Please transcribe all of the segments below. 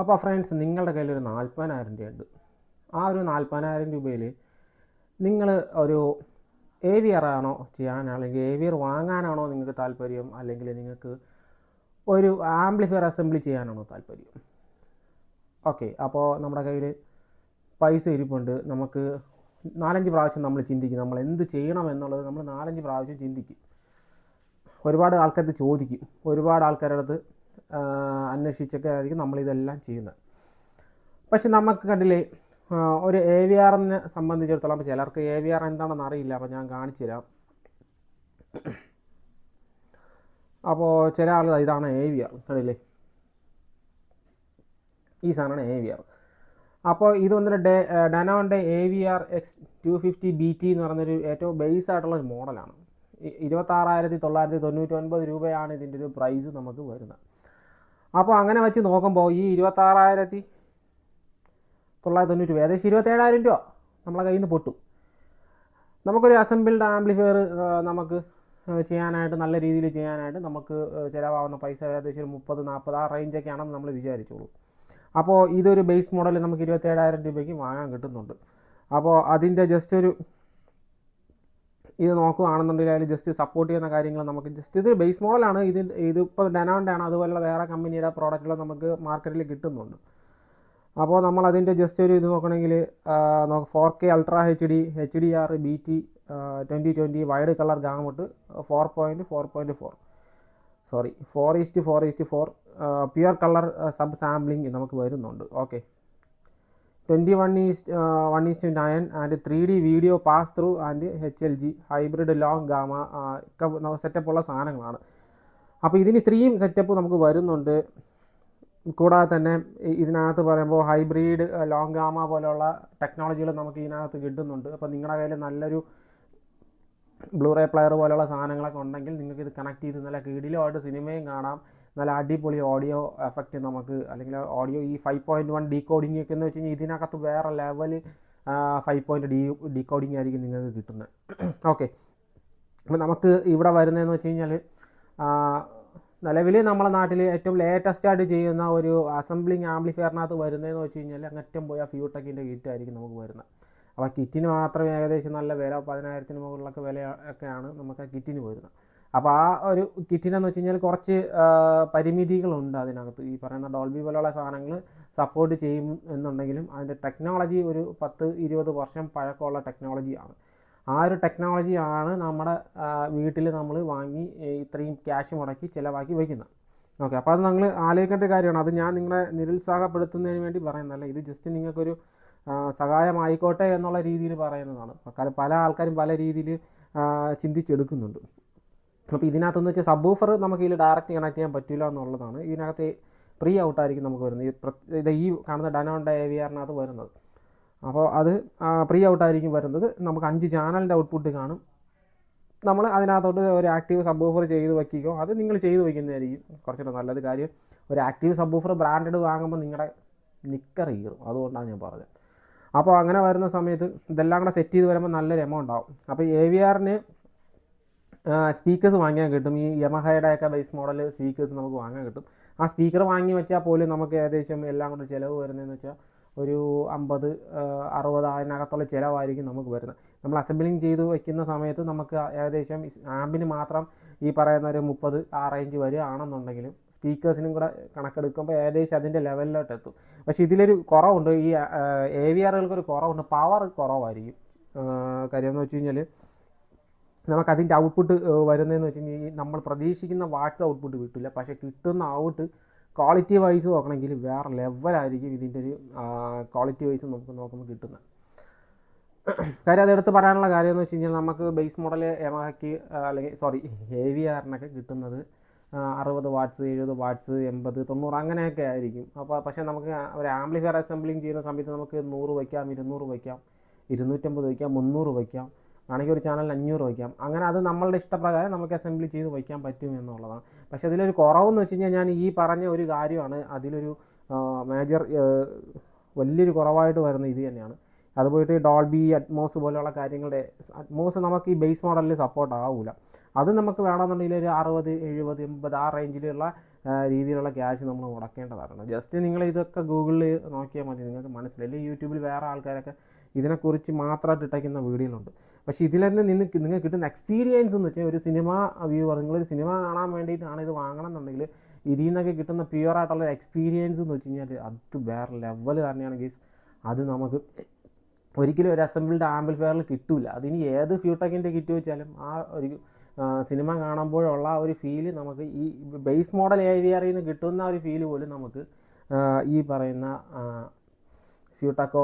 അപ്പോൾ ഫ്രണ്ട്സ്, നിങ്ങളുടെ കയ്യിൽ ഒരു 40,000 രൂപയുണ്ട്. ആ ഒരു 40,000 രൂപയിൽ നിങ്ങൾ ഒരു ഏവിയർ ആണോ ചെയ്യാൻ, അല്ലെങ്കിൽ ഏവിയർ വാങ്ങാനാണോ നിങ്ങൾക്ക് താല്പര്യം, അല്ലെങ്കിൽ നിങ്ങൾക്ക് ഒരു ആംപ്ലിഫയർ അസംബ്ലി ചെയ്യാനാണോ താല്പര്യം? ഓക്കെ, അപ്പോൾ നമ്മുടെ കയ്യിൽ പൈസ ഇരിപ്പുണ്ട്. നമുക്ക് 4-5 പ്രാവശ്യം നമ്മൾ ചിന്തിക്കും നമ്മൾ എന്ത് ചെയ്യണം എന്നുള്ളത്. നമ്മൾ 4-5 പ്രാവശ്യം ചിന്തിക്കും. ഒരുപാട് ആൾക്കാരത് ചോദിക്കും, ഒരുപാട് ആൾക്കാരുടെ അടുത്ത് അന്വേഷിച്ചൊക്കെ ആയിരിക്കും നമ്മളിതെല്ലാം ചെയ്യുന്നത്. പക്ഷെ നമുക്ക് കണ്ടില്ലേ, ഒരു എ വി ആറിനെ സംബന്ധിച്ചിടത്തോളം ചിലർക്ക് എ വി ആർ എന്താണെന്ന് അറിയില്ല. അപ്പോൾ ഞാൻ കാണിച്ചു തരാം. അപ്പോൾ ചില ആൾ ഇതാണ് എ വി ആർ, കണ്ടില്ലേ, ഈ സാധനമാണ് എ വി ആർ. അപ്പോൾ ഇത് വന്നിട്ട് ഡനോൻ്റെ എ വി ആർ X250BT എന്ന് പറയുന്നൊരു ഏറ്റവും ബേസ് ആയിട്ടുള്ള ഒരു മോഡലാണ്. 26,999 രൂപയാണ് ഇതിൻ്റെ ഒരു പ്രൈസ് നമുക്ക് വരുന്നത്. അപ്പോൾ അങ്ങനെ വെച്ച് നോക്കുമ്പോൾ ഈ 26,990 രൂപ, ഏകദേശം 27,000 രൂപ നമ്മളെ കയ്യിൽ നിന്ന് പൊട്ടും. നമുക്കൊരു അസംബിൾഡ് ആംപ്ലിഫയർ നമുക്ക് ചെയ്യാനായിട്ട്, നല്ല രീതിയിൽ ചെയ്യാനായിട്ട് നമുക്ക് ചിലവാകുന്ന പൈസ ഏകദേശം 30-40 ആ റേഞ്ചൊക്കെയാണെന്ന് നമ്മൾ വിചാരിച്ചോളൂ. അപ്പോൾ ഇതൊരു ബേസ് മോഡൽ നമുക്ക് 27,000 രൂപയ്ക്ക് വാങ്ങാൻ കിട്ടുന്നുണ്ട്. അപ്പോൾ അതിൻ്റെ ജസ്റ്റ് ഒരു ഇത് നോക്കുകയാണെന്നുണ്ടെങ്കിൽ അതിൽ ജസ്റ്റ് സപ്പോർട്ട് ചെയ്യുന്ന കാര്യങ്ങൾ നമുക്ക് ജസ്റ്റ് ഇത് ബേസ് മോഡലാണ്. ഇതിപ്പോൾ ഡനോൻ്റെ ആണ്, അതുപോലുള്ള വേറെ കമ്പനിയുടെ പ്രോഡക്റ്റുകൾ നമുക്ക് മാർക്കറ്റിൽ കിട്ടുന്നുണ്ട്. അപ്പോൾ നമ്മൾ അതിൻ്റെ ജസ്റ്റ് ഒരു ഇത് നോക്കണമെങ്കിൽ 4K ultra HDR BT 2020 wide colour gamut 4.4 pure colour sub sampling നമുക്ക് വരുന്നുണ്ട്. Okay, 21:9 and 3D video pass through and HLG hybrid long gamma ഒക്കെ സെറ്റപ്പുള്ള സാധനങ്ങളാണ്. അപ്പോൾ ഇതിന് ഇത്രയും സെറ്റപ്പ് നമുക്ക് വരുന്നുണ്ട്. കൂടാതെ തന്നെ ഇതിനകത്ത് പറയുമ്പോൾ ഹൈബ്രിഡ് ലോങ് ഗാമ പോലെയുള്ള ടെക്നോളജികൾ നമുക്ക് ഇതിനകത്ത് കിട്ടുന്നുണ്ട്. അപ്പോൾ നിങ്ങളുടെ കയ്യിൽ നല്ലൊരു ബ്ലൂറേ പ്ലെയർ പോലെയുള്ള സാധനങ്ങളൊക്കെ ഉണ്ടെങ്കിൽ നിങ്ങൾക്ക് ഇത് കണക്ട് ചെയ്ത് നല്ല കിടിലമായിട്ട് സിനിമയും കാണാം. നല്ല അടിപൊളി ഓഡിയോ എഫക്റ്റ് നമുക്ക്, അല്ലെങ്കിൽ ഓഡിയോ ഈ 5.1 ഡീകോഡിംഗ് ഒക്കെ എന്ന് വെച്ച് കഴിഞ്ഞാൽ ഇതിനകത്ത് വേറെ ലെവൽ 5 ഡീകോഡിംഗ് ആയിരിക്കും നിങ്ങൾക്ക് കിട്ടുന്നത്. ഓക്കെ, അപ്പോൾ നമുക്ക് ഇവിടെ വരുന്നതെന്ന് വെച്ച് കഴിഞ്ഞാൽ നിലവിൽ നമ്മുടെ നാട്ടിൽ ഏറ്റവും ലേറ്റസ്റ്റ് ആയിട്ട് ചെയ്യുന്ന ഒരു അസംബ്ലിങ് ആംപ്ലിഫയറിനകത്ത് വരുന്നതെന്ന് വെച്ച് കഴിഞ്ഞാൽ അങ്ങറ്റം പോയ ഫ്യൂടെക്കിൻ്റെ കിറ്റായിരിക്കും നമുക്ക് വരുന്നത്. അപ്പോൾ കിറ്റിന് മാത്രം ഏകദേശം നല്ല വില 10,000-ന് മുകളിലൊക്കെ വില ഒക്കെയാണ് നമുക്ക് ആ കിറ്റിന് വരുന്നത്. അപ്പോൾ ആ ഒരു കിറ്റിനെന്ന് വെച്ച് കഴിഞ്ഞാൽ കുറച്ച് പരിമിതികളുണ്ട് അതിനകത്ത്. ഈ പറയുന്ന ഡോൾബി പോലെയുള്ള സാധനങ്ങൾ സപ്പോർട്ട് ചെയ്യും എന്നുണ്ടെങ്കിലും അതിൻ്റെ ടെക്നോളജി ഒരു 10-20 വർഷം പഴക്കമുള്ള ടെക്നോളജിയാണ്. ആ ഒരു ടെക്നോളജിയാണ് നമ്മുടെ വീട്ടിൽ നമ്മൾ വാങ്ങി ഇത്രയും ക്യാഷ് മുടക്കി ചിലവാക്കി വയ്ക്കുന്നത്. ഓക്കെ, അപ്പോൾ അത് നിങ്ങൾ ആലോചിക്കേണ്ട കാര്യമാണ്. അത് ഞാൻ നിങ്ങളെ നിരുത്സാഹപ്പെടുത്തുന്നതിന് വേണ്ടി പറയുന്നതല്ല, ഇത് ജസ്റ്റ് നിങ്ങൾക്കൊരു സഹായമായിക്കോട്ടെ എന്നുള്ള രീതിയിൽ പറയുന്നതാണ്. പല ആൾക്കാരും പല രീതിയിൽ ചിന്തിച്ചെടുക്കുന്നുണ്ട്. അപ്പോൾ ഇതിനകത്തെന്ന് വെച്ചാൽ സബ് വൂഫർ നമുക്ക് ഇതിൽ ഡയറക്റ്റ് കണക്ട് ചെയ്യാൻ പറ്റില്ല എന്നുള്ളതാണ്. ഇതിനകത്ത് പ്രീ ഔട്ടായിരിക്കും നമുക്ക് വരുന്നത്. ഇത് ഈ കാണുന്ന ഡനോൻ്റെ AVRനകത്ത് വരുന്നത്. അപ്പോൾ അത് പ്രീ ഔട്ടായിരിക്കും വരുന്നത്. നമുക്ക് 5 ചാനലിൻ്റെ ഔട്ട്പുട്ട് കാണും. നമ്മൾ അതിനകത്തോട്ട് ഒരു ആക്റ്റീവ് സബ് വൂഫർ ചെയ്ത് വയ്ക്കുകയോ അത് നിങ്ങൾ ചെയ്ത് വയ്ക്കുന്നതായിരിക്കും കുറച്ചുകൂടെ നല്ലത്. കാര്യം ഒരു ആക്റ്റീവ് സബ് വൂഫർ ബ്രാൻഡഡ് വാങ്ങുമ്പോൾ നിങ്ങളുടെ നിക്കർ കീറും, അതുകൊണ്ടാണ് ഞാൻ പറഞ്ഞത്. അപ്പോൾ അങ്ങനെ വരുന്ന സമയത്ത് ഇതെല്ലാം കൂടെ സെറ്റ് ചെയ്ത് വരുമ്പോൾ നല്ലൊരു എമൗണ്ട് ആവും. അപ്പോൾ AVRന് സ്പീക്കേഴ്സ് വാങ്ങിയാൽ കിട്ടും. ഈ യമഹയുടെ ഒക്കെ ബേസ് മോഡൽ സ്പീക്കേഴ്സ് നമുക്ക് വാങ്ങാൻ കിട്ടും. ആ സ്പീക്കർ വാങ്ങി വെച്ചാൽ പോലും നമുക്ക് ഏകദേശം എല്ലാം കൊണ്ട് ചിലവ് വരുന്നതെന്ന് വെച്ചാൽ ഒരു 50-60 അതിനകത്തുള്ള ചിലവായിരിക്കും നമുക്ക് വരുന്നത്. നമ്മൾ അസംബ്ലിങ് ചെയ്ത് വയ്ക്കുന്ന സമയത്ത് നമുക്ക് ഏകദേശം ആമ്പിന് മാത്രം ഈ പറയുന്ന ഒരു 30 ആ റേഞ്ച് വരികയാണെന്നുണ്ടെങ്കിലും സ്പീക്കേഴ്സിനും കൂടെ കണക്കെടുക്കുമ്പോൾ ഏകദേശം അതിൻ്റെ ലെവലിലോട്ട് എത്തും. പക്ഷേ ഇതിലൊരു കുറവുണ്ട്, ഈ AVRകൾക്കൊരു കുറവുണ്ട്, പവർ കുറവായിരിക്കും. കാര്യം എന്ന് വെച്ച് കഴിഞ്ഞാൽ നമുക്കതിൻ്റെ ഔട്ട്പുട്ട് വരുന്നതെന്ന് വെച്ച് കഴിഞ്ഞാൽ നമ്മൾ പ്രതീക്ഷിക്കുന്ന വാട്ട്സ് ഔട്ട്പുട്ട് കിട്ടില്ല. പക്ഷേ കിട്ടുന്ന ഔട്ട് ക്വാളിറ്റി വൈസ് നോക്കണമെങ്കിൽ വേറെ ലെവലായിരിക്കും ഇതിൻ്റെ ഒരു ക്വാളിറ്റി വൈസ് നമുക്ക് നോക്കുമ്പോൾ കിട്ടുന്നത്. കാര്യം അതെടുത്ത് പറയാനുള്ള കാര്യം എന്ന് വെച്ച് കഴിഞ്ഞാൽ നമുക്ക് ബേസ് മോഡൽ യമഹയ്ക്ക് അല്ലെങ്കിൽ AVRനൊക്കെ കിട്ടുന്നത് 60 വാട്ട്സ്, 70 വാട്ട്സ്, 80, 90 അങ്ങനെയൊക്കെ ആയിരിക്കും. അപ്പോൾ പക്ഷേ നമുക്ക് ഒരു ആംപ്ലിഫയർ അസംബ്ലിങ് ചെയ്യുന്ന സമയത്ത് നമുക്ക് 100 വയ്ക്കാം, 200 വയ്ക്കാം, 250 വയ്ക്കാം, 300 വയ്ക്കാം, ആണെങ്കിൽ ഒരു ചാനലിന് 500 വയ്ക്കാം. അങ്ങനെ അത് നമ്മളുടെ ഇഷ്ടപ്രകാരം നമുക്ക് അസംബ്ലി ചെയ്ത് വയ്ക്കാൻ പറ്റും എന്നുള്ളതാണ്. പക്ഷേ അതിലൊരു കുറവെന്ന് വെച്ച് കഴിഞ്ഞാൽ ഞാൻ ഈ പറഞ്ഞ ഒരു കാര്യമാണ് അതിലൊരു മേജർ വലിയൊരു കുറവായിട്ട് വരുന്നത് ഇത് തന്നെയാണ്. അതുപോയിട്ട് ഡോൾബി അറ്റ്മോസ് പോലെയുള്ള കാര്യങ്ങളുടെ അറ്റ്മോസ് നമുക്ക് ഈ ബേസ് മോഡലിൽ സപ്പോർട്ട് ആവില്ല. അത് നമുക്ക് വേണമെന്നുണ്ടെങ്കിൽ ഒരു 60, 70, 80 ആ റേഞ്ചിലുള്ള രീതിയിലുള്ള ക്യാഷ് നമ്മൾ മുടക്കേണ്ടതാണ്. ജസ്റ്റ് നിങ്ങൾ ഇതൊക്കെ ഗൂഗിളിൽ നോക്കിയാൽ മതി, നിങ്ങൾക്ക് മനസ്സിലായി. യൂട്യൂബിൽ വേറെ ആൾക്കാരൊക്കെ ഇതിനെക്കുറിച്ച് മാത്രമായിട്ട് ഇട്ടേക്കുന്ന വീഡിയോകളുണ്ട്. പക്ഷേ ഇതിൽ നിന്ന് നിങ്ങൾക്ക് കിട്ടുന്ന എക്സ്പീരിയൻസ് എന്ന് വെച്ചാൽ ഒരു സിനിമ വ്യൂവർ, നിങ്ങളൊരു സിനിമ കാണാൻ വേണ്ടിയിട്ടാണ് ഇത് വാങ്ങണം എന്നുണ്ടെങ്കിൽ ഇതിൽ നിന്നൊക്കെ കിട്ടുന്ന പ്യുവർ ആയിട്ടുള്ള എക്സ്പീരിയൻസ് എന്ന് വെച്ച് കഴിഞ്ഞാൽ അത് വേറെ ലെവൽ തന്നെയാണ് ഗീസ്. അത് നമുക്ക് ഒരിക്കലും ഒരു അസംബിൾഡ് ആംപ്ലിഫയറിൽ കിട്ടില്ല. അതിന് ഏത് ഫ്യൂടെക്കിൻ്റെ കിറ്റ് വെച്ചാലും ആ ഒരു സിനിമ കാണുമ്പോഴുള്ള ഒരു ഫീല് നമുക്ക് ഈ ബേസ് മോഡൽ AVRയിൽ നിന്ന് കിട്ടുന്ന ഒരു ഫീല് പോലും നമുക്ക് ഈ പറയുന്ന ഫ്യൂടെക്കോ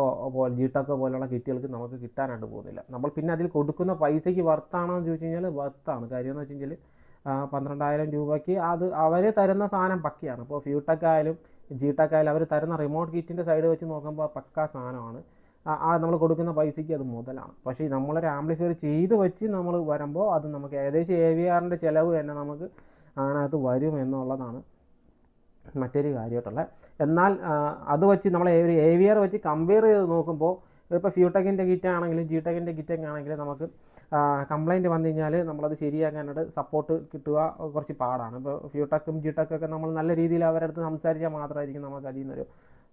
ജിടെക്കോ പോലുള്ള കിറ്റുകൾക്ക് നമുക്ക് കിട്ടാനായിട്ട് പോകുന്നില്ല. നമ്മൾ പിന്നെ അതിൽ കൊടുക്കുന്ന പൈസയ്ക്ക് വർത്താണോ എന്ന് ചോദിച്ചു കഴിഞ്ഞാൽ വർത്താണ്. കാര്യം എന്ന് വെച്ച് കഴിഞ്ഞാൽ 12,000 രൂപയ്ക്ക് അത് അവർ തരുന്ന സാധനം പക്കയാണ്. ഇപ്പോൾ ഫ്യൂടെക് ആയാലും ജിടെക് ആയാലും അവർ തരുന്ന റിമോട്ട് കിറ്റിൻ്റെ സൈഡ് വെച്ച് നോക്കുമ്പോൾ പക്ക സാധനമാണ്. നമ്മൾ കൊടുക്കുന്ന പൈസയ്ക്ക് അത് മുതലാണ്. പക്ഷേ നമ്മളൊരു ആംപ്ലിഫയർ ചെയ്ത് വെച്ച് നമ്മൾ വരുമ്പോൾ അത് നമുക്ക് ഏകദേശം AVRൻ്റെ ചിലവ് തന്നെ നമുക്ക് അതിനകത്ത് വരും എന്നുള്ളതാണ് മറ്റൊരു കാര്യമായിട്ടുള്ളത്. എന്നാൽ അത് വെച്ച് നമ്മൾ ഒരു AVR വെച്ച് കമ്പയർ ചെയ്ത് നോക്കുമ്പോൾ ഇപ്പോൾ ഫ്യൂടെക്കിൻ്റെ കിറ്റ് ആണെങ്കിലും ജിടെക്കിൻ്റെ കിറ്റൊക്കെ ആണെങ്കിലും നമുക്ക് കംപ്ലയിൻറ്റ് വന്നു കഴിഞ്ഞാൽ നമ്മളത് ശരിയാക്കാനായിട്ട് സപ്പോർട്ട് കിട്ടുക കുറച്ച് പാടാണ്. ഇപ്പോൾ ഫ്യൂടെക്കും ജിടെക്കൊക്കെ നമ്മൾ നല്ല രീതിയിൽ അവരുടെ അടുത്ത് സംസാരിച്ചാൽ മാത്രമായിരിക്കും നമുക്ക് അതിൽ നിന്നൊരു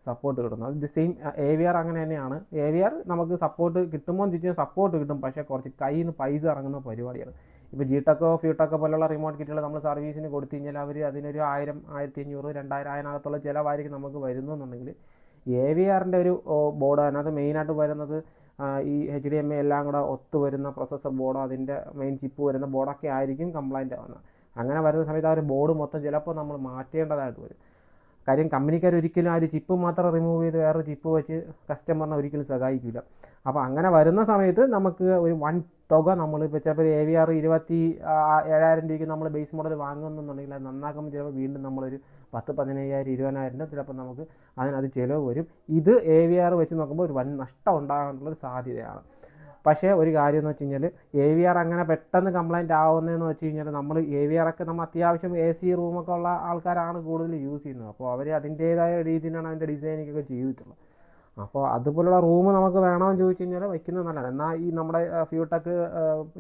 സപ്പോർട്ട് കിട്ടുന്നത്. അത് സെയിം AVR അങ്ങനെ തന്നെയാണ്. AVR നമുക്ക് സപ്പോർട്ട് കിട്ടുമ്പോൾ എന്ന് ചോദിച്ചാൽ സപ്പോർട്ട് കിട്ടും, പക്ഷേ കുറച്ച് കയ്യിൽ നിന്ന് പൈസ ഇറങ്ങുന്ന പരിപാടിയാണ്. ഇപ്പോൾ ജിടെക്കോ ഫ്യൂടെക്കോ പോലുള്ള റിമോട്ട് കിറ്റുകൾ നമ്മൾ സർവീസിന് കൊടുത്തു കഴിഞ്ഞാൽ അവർ അതിനൊരു 1000, 1500, 2000 അതിനകത്തുള്ള ചിലവായിരിക്കും നമുക്ക് വരുന്നതെന്നുണ്ടെങ്കിൽ AVRൻ്റെ ഒരു ബോർഡ് അതിനകത്ത് മെയിനായിട്ട് വരുന്നത് ഈ HDMI എല്ലാം കൂടെ ഒത്തു വരുന്ന പ്രൊസസ്സർ ബോർഡോ അതിൻ്റെ മെയിൻ ചിപ്പ് വരുന്ന ബോർഡൊക്കെ ആയിരിക്കും കംപ്ലൈൻ്റ് ആവുന്നത്. അങ്ങനെ വരുന്ന സമയത്ത് ആ ഒരു ബോർഡ് മൊത്തം ചിലപ്പോൾ നമ്മൾ മാറ്റേണ്ടതായിട്ട് വരും. കാര്യം കമ്പനിക്കാർ ഒരിക്കലും ആ ഒരു ചിപ്പ് മാത്രം റിമൂവ് ചെയ്ത് വേറൊരു ചിപ്പ് വെച്ച് കസ്റ്റമറിനെ ഒരിക്കലും സഹായിക്കില്ല. അപ്പോൾ അങ്ങനെ വരുന്ന സമയത്ത് നമുക്ക് ഒരു വൺ തുക നമ്മൾ ഇപ്പോൾ ചിലപ്പോൾ AVR 27,000 രൂപയ്ക്ക് നമ്മൾ ബേസ് മോഡൽ വാങ്ങുന്നുണ്ടെങ്കിൽ അത് നന്നാക്കുമ്പോൾ ചിലപ്പോൾ വീണ്ടും നമ്മളൊരു 10,000, 15,000, 20,000 ചിലപ്പോൾ നമുക്ക് അതിനകത്ത് ചിലവ് വരും. ഇത് AVR വെച്ച് നോക്കുമ്പോൾ ഒരു വൻ നഷ്ടം ഉണ്ടാകാനുള്ളൊരു സാധ്യതയാണ്. പക്ഷേ ഒരു കാര്യം എന്ന് വെച്ച് കഴിഞ്ഞാൽ AVR അങ്ങനെ പെട്ടെന്ന് കംപ്ലൈൻറ്റ് ആവുന്നതെന്ന് വെച്ച് കഴിഞ്ഞാൽ നമ്മൾ AVR ഒക്കെ നമ്മൾ അത്യാവശ്യം AC റൂമൊക്കെ ഉള്ള ആൾക്കാരാണ് കൂടുതൽ യൂസ് ചെയ്യുന്നത്. അപ്പോൾ അവർ അതിൻ്റേതായ രീതിയിലാണ് അതിൻ്റെ ഡിസൈനിങ്ങൊക്കെ ചെയ്തിട്ടുള്ളത്. അപ്പോൾ അതുപോലുള്ള റൂം നമുക്ക് വേണമെന്ന് ചോദിച്ചു കഴിഞ്ഞാൽ വയ്ക്കുന്നത് നല്ലതാണ്. എന്നാൽ ഈ നമ്മുടെ ഫ്യൂടെക്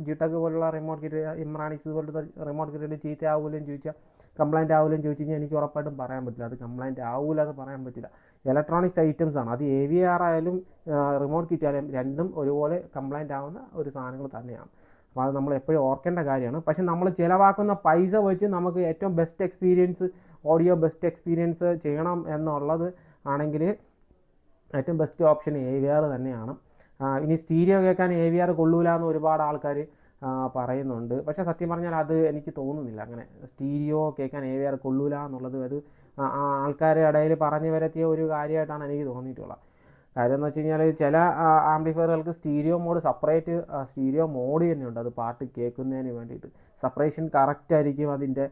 ജിടെക് പോലുള്ള റിമോട്ട് കിറ്റ്, ഇമ്രാണിക്സ് പോലത്തെ റിമോട്ട് കിറ്റ് ചീത്തയാവില്ലെന്ന് ചോദിച്ചാൽ, കംപ്ലൈൻറ്റ് ആവില്ലെന്ന് ചോദിച്ചു കഴിഞ്ഞാൽ എനിക്ക് ഉറപ്പായിട്ടും പറയാൻ പറ്റില്ല. അത് കംപ്ലൈൻറ്റ് ആവില്ല എന്ന് പറയാൻ പറ്റില്ല. ഇലക്ട്രോണിക്സ് ഐറ്റംസ് ആണ്, അത് AVR ആയാലും റിമോട്ട് കിറ്റ് ആയാലും രണ്ടും ഒരുപോലെ കംപ്ലൈൻറ്റ് ആവുന്ന ഒരു സാധനങ്ങൾ തന്നെയാണ്. അപ്പോൾ അത് നമ്മൾ എപ്പോഴും ഓർക്കേണ്ട കാര്യമാണ്. പക്ഷേ നമ്മൾ ചിലവാക്കുന്ന പൈസ വെച്ച് നമുക്ക് ഏറ്റവും best experience, audio best experience ചെയ്യണം എന്നുള്ളത് ആണെങ്കിൽ ഏറ്റവും ബെസ്റ്റ് ഓപ്ഷൻ AVR തന്നെയാണ്. ഇനി സ്റ്റീരിയോ കേൾക്കാൻ AVR കൊള്ളൂല എന്ന് ഒരുപാട് ആൾക്കാർ പറയുന്നുണ്ട്. പക്ഷേ സത്യം പറഞ്ഞാൽ അത് എനിക്ക് തോന്നുന്നില്ല, അങ്ങനെ സ്റ്റീരിയോ കേൾക്കാൻ AVR കൊള്ളൂല എന്നുള്ളത് അത് ആൾക്കാരുടെ ഇടയിൽ പറഞ്ഞു വരുത്തിയ ഒരു കാര്യമായിട്ടാണ് എനിക്ക് തോന്നിയിട്ടുള്ളത്. കാര്യം എന്ന് വെച്ച് കഴിഞ്ഞാൽ ചില ആംപ്ലിഫയറുകൾക്ക് stereo mode separate stereo mode തന്നെയുണ്ട്. അത് പാട്ട് കേൾക്കുന്നതിന് വേണ്ടിയിട്ട് സെപ്പറേഷൻ കറക്റ്റ് ആയിരിക്കും അതിൻ്റെ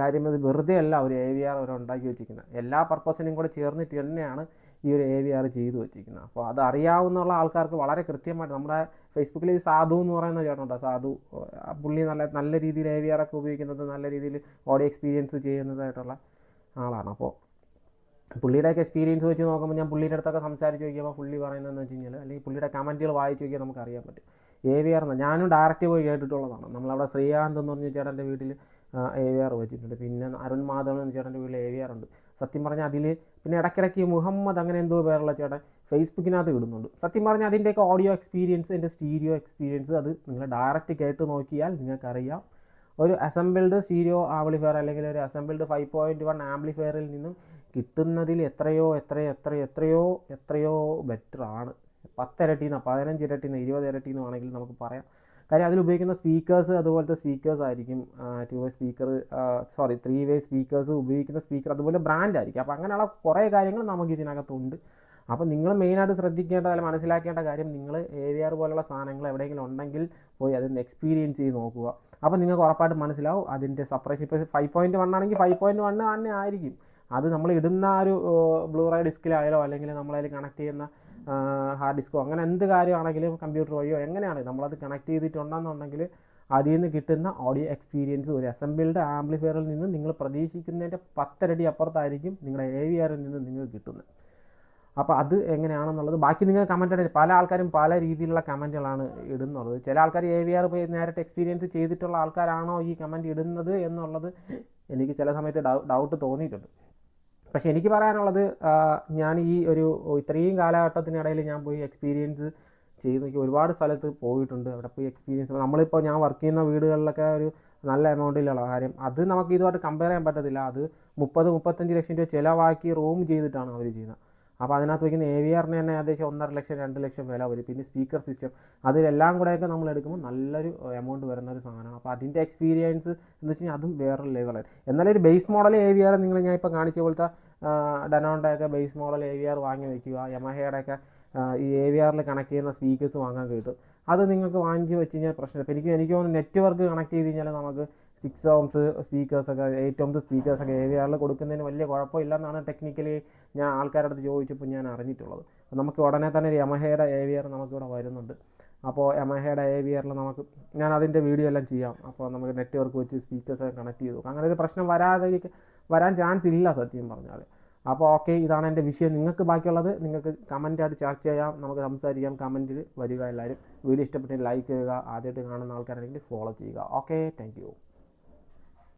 കാര്യം. അത് വെറുതെ അല്ല ഒരു AVR അവർ ഉണ്ടാക്കി വെച്ചിരിക്കുന്നത്, എല്ലാ പർപ്പസിനും കൂടെ ചേർന്നിട്ട് തന്നെയാണ് ഈ ഒരു AVR ചെയ്തു വെച്ചിരിക്കുന്നത്. അപ്പോൾ അത് അറിയാവുന്ന ആൾക്കാർക്ക് വളരെ കൃത്യമായിട്ട്, നമ്മുടെ ഫേസ്ബുക്കിൽ ഈ സാധു എന്ന് പറയുന്ന ചേട്ടനുണ്ട്, സാധു, പുള്ളി നല്ല രീതിയിൽ AVR ഒക്കെ ഉപയോഗിക്കുന്നത്, നല്ല രീതിയിൽ ഓഡിയോ എക്സ്പീരിയൻസ് ചെയ്യുന്നതായിട്ടുള്ള ആളാണ്. അപ്പോൾ പുള്ളിയുടെയൊക്കെ എക്സ്പീരിയൻസ് വെച്ച് നോക്കുമ്പോൾ ഞാൻ പുള്ളിയുടെ അടുത്തൊക്കെ സംസാരിച്ച് നോക്കിയപ്പോൾ പുള്ളി പറയുന്നതെന്ന് വെച്ച് കഴിഞ്ഞാൽ, അല്ലെങ്കിൽ പുള്ളിയുടെ കമൻറ്റുകൾ വായിച്ച് നോക്കിയാൽ നമുക്ക് അറിയാൻ പറ്റും. AVR എന്ന് ഞാനും ഡയറക്റ്റ് പോയി കേട്ടിട്ടുള്ളതാണ്. നമ്മളവിടെ ശ്രീകാന്ത് എന്ന് പറഞ്ഞ ചേട്ടൻ്റെ വീട്ടിൽ AVR വെച്ചിട്ടുണ്ട്. പിന്നെ അരുൺ മാധവൻ എന്ന ചേട്ടൻ്റെ വീട്ടിൽ AVR ഉണ്ട്. സത്യം പറഞ്ഞാൽ അതിൽ പിന്നെ ഇടയ്ക്കിടയ്ക്ക് മുഹമ്മദ് അങ്ങനെ എന്തോ പേരുള്ള ചേട്ടൻ ഫേസ്ബുക്കിനകത്ത് ഇടുന്നുണ്ട്. സത്യം പറഞ്ഞാൽ അതിൻ്റെയൊക്കെ ഓഡിയോ എക്സ്പീരിയൻസ്, എൻ്റെ സ്റ്റീരിയോ എക്സ്പീരിയൻസ് അത് നിങ്ങൾ ഡയറക്റ്റ് കേട്ട് നോക്കിയാൽ നിങ്ങൾക്കറിയാം. ഒരു അസംബിൾഡ് സ്റ്റീരിയോ ആംപ്ലിഫയർ അല്ലെങ്കിൽ ഒരു അസംബിൾഡ് 5.1 ആംപ്ലിഫയറിൽ നിന്നും കിട്ടുന്നതിൽ എത്രയോ ബെറ്ററാണ്. 10 ഇരട്ടിന്നോ 15 ഇരട്ടിന്നോ 20 ഇരട്ടിന്നോ ആണെങ്കിൽ നമുക്ക് പറയാം. കാര്യം അതിൽ ഉപയോഗിക്കുന്ന സ്പീക്കേഴ്സ് അതുപോലത്തെ സ്പീക്കേഴ്സ് ആയിരിക്കും. 2-വേ സ്പീക്കർ, 3-വേ സ്പീക്കേഴ്സ് ഉപയോഗിക്കുന്ന സ്പീക്കർ അതുപോലെ ബ്രാൻഡ് ആയിരിക്കും. അപ്പോൾ അങ്ങനെയുള്ള കുറേ കാര്യങ്ങൾ നമുക്ക് ഇതിനകത്തുണ്ട്. അപ്പോൾ നിങ്ങൾ മെയിനായിട്ട് ശ്രദ്ധിക്കേണ്ട അല്ലെങ്കിൽ മനസ്സിലാക്കേണ്ട കാര്യം, നിങ്ങൾ AVR പോലുള്ള സാധനങ്ങൾ എവിടെയെങ്കിലും ഉണ്ടെങ്കിൽ പോയി അതിന് എക്സ്പീരിയൻസ് ചെയ്ത് നോക്കുക. അപ്പോൾ നിങ്ങൾക്ക് ഉറപ്പായിട്ട് മനസ്സിലാവും അതിൻ്റെ സെപ്പറേഷൻ. ഇപ്പോൾ 5.1 ആണെങ്കിൽ 5.1 തന്നെ ആയിരിക്കും. അത് നമ്മൾ ഇടുന്ന ഒരു ബ്ലൂറേ ഡിസ്കിലായാലോ അല്ലെങ്കിൽ നമ്മളതിൽ കണക്ട് ചെയ്യുന്ന ഹാർഡ് ഡിസ്കോ അങ്ങനെ എന്ത് കാര്യമാണെങ്കിലും കമ്പ്യൂട്ടർ വഴിയോ എങ്ങനെയാണ് നമ്മളത് കണക്ട് ചെയ്തിട്ടുണ്ടെന്നുണ്ടെങ്കിൽ അതിൽ നിന്ന് കിട്ടുന്ന ഓഡിയോ എക്സ്പീരിയൻസ് ഒരു അസംബിൾഡ് ആംപ്ലിഫയറിൽ നിന്ന് നിങ്ങൾ പ്രതീക്ഷിക്കുന്നതിൻ്റെ 10 ഇരട്ടി അപ്പുറത്തായിരിക്കും നിങ്ങളുടെ AVRൽ നിന്ന് നിങ്ങൾക്ക് കിട്ടുന്നത്. അപ്പോൾ അത് എങ്ങനെയാണെന്നുള്ളത് ബാക്കി നിങ്ങൾ കമൻറ്റ് ഇടരുത്. പല ആൾക്കാരും പല രീതിയിലുള്ള കമൻറ്റുകളാണ് ഇടുന്നത്. ചില ആൾക്കാർ AVR പോയി നേരിട്ട് എക്സ്പീരിയൻസ് ചെയ്തിട്ടുള്ള ആൾക്കാരാണോ ഈ കമൻറ്റ് ഇടുന്നത് എന്നുള്ളത് എനിക്ക് ചില സമയത്ത് ഡൗട്ട് തോന്നിയിട്ടുണ്ട്. പക്ഷേ എനിക്ക് പറയാനുള്ളത്, ഞാൻ ഈ ഇത്രയും കാലഘട്ടത്തിനിടയിൽ ഞാൻ പോയി എക്സ്പീരിയൻസ് ചെയ്ത് നോക്കി ഒരുപാട് സ്ഥലത്ത് പോയിട്ടുണ്ട്. അവിടെ പോയി എക്സ്പീരിയൻസ് നമ്മളിപ്പോൾ ഞാൻ വർക്ക് ചെയ്യുന്ന വീടുകളിലൊക്കെ ഒരു നല്ല എമൗണ്ടിലുള്ള കാര്യം അത് നമുക്ക് ഇതുമായിട്ട് കമ്പയർ ചെയ്യാൻ പറ്റത്തില്ല. അത് 30-35 ലക്ഷം രൂപ ചിലവാക്കി റൂം ചെയ്തിട്ടാണ് അവർ ചെയ്യുന്നത്. അപ്പോൾ അതിനകത്ത് വയ്ക്കുന്ന AVRന് തന്നെ ഏകദേശം 1.5 ലക്ഷം 2 ലക്ഷം വില വരും. പിന്നെ സ്പീക്കർ സിസ്റ്റം അതിലെല്ലാം കൂടെയൊക്കെ നമ്മൾ എടുക്കുമ്പോൾ നല്ലൊരു എമൗണ്ട് വരുന്ന ഒരു സാധനമാണ്. അപ്പോൾ അതിൻ്റെ എക്സ്പീരിയൻസ് എന്ന് വെച്ച് കഴിഞ്ഞാൽ അതും വേറൊരു ലെവലാണ്. എന്നാലും ഒരു ബേസ് മോഡൽ AVR ഞാൻ ഇപ്പോൾ കാണിച്ച പോലത്തെ ഡനോണ്ടൊക്കെ ബേസ് മോഡൽ AVR വാങ്ങി വയ്ക്കുക. യമഹയുടെയൊക്കെ ഈ AVRൽ കണക്ട് ചെയ്യുന്ന സ്പീക്കേഴ്സ് വാങ്ങാൻ കിട്ടും. അത് നിങ്ങൾക്ക് വാങ്ങിച്ച് വെച്ച് കഴിഞ്ഞാൽ പ്രശ്നമില്ല. അപ്പോൾ എനിക്ക് തോന്നുന്നു നെറ്റ്വർക്ക് കണക്ട് ചെയ്ത് കഴിഞ്ഞാൽ നമുക്ക് 6 ohms സ്പീക്കേഴ്സൊക്കെ 8 ohms സ്പീക്കേഴ്സൊക്കെ AVRൽ കൊടുക്കുന്നതിന് വലിയ കുഴപ്പമില്ലെന്നാണ് ടെക്നിക്കലി ഞാൻ ആൾക്കാരുടെ അടുത്ത് ചോദിച്ചപ്പോൾ ഞാൻ അറിഞ്ഞിട്ടുള്ളത്. നമുക്ക് ഉടനെ തന്നെ ഒരു യമഹയുടെ AVR നമുക്കിവിടെ വരുന്നുണ്ട്. അപ്പോൾ യമഹയുടെ AVRൽ ഞാൻ അതിൻ്റെ വീഡിയോ എല്ലാം ചെയ്യാം. അപ്പോൾ നമുക്ക് നെറ്റ്വർക്ക് വെച്ച് സ്പീക്കേഴ്സൊക്കെ കണക്ട് ചെയ്തു. അങ്ങനെ ഒരു പ്രശ്നം വരാൻ ചാൻസ് ഇല്ല സത്യം പറഞ്ഞാൽ. അപ്പോൾ ഓക്കെ, ഇതാണ് എൻ്റെ വിഷയം. നിങ്ങൾക്ക് ബാക്കിയുള്ളത് നിങ്ങൾക്ക് കമൻറ്റായിട്ട് ചർച്ച ചെയ്യാം, നമുക്ക് സംസാരിക്കാം. കമൻറ്റിൽ വരിക എല്ലാവരും. വീഡിയോ ഇഷ്ടപ്പെട്ടെങ്കിൽ ലൈക്ക് ചെയ്യുക. ആദ്യമായിട്ട് കാണുന്ന ആൾക്കാരാണെങ്കിൽ ഫോളോ ചെയ്യുക. Okay, thank you.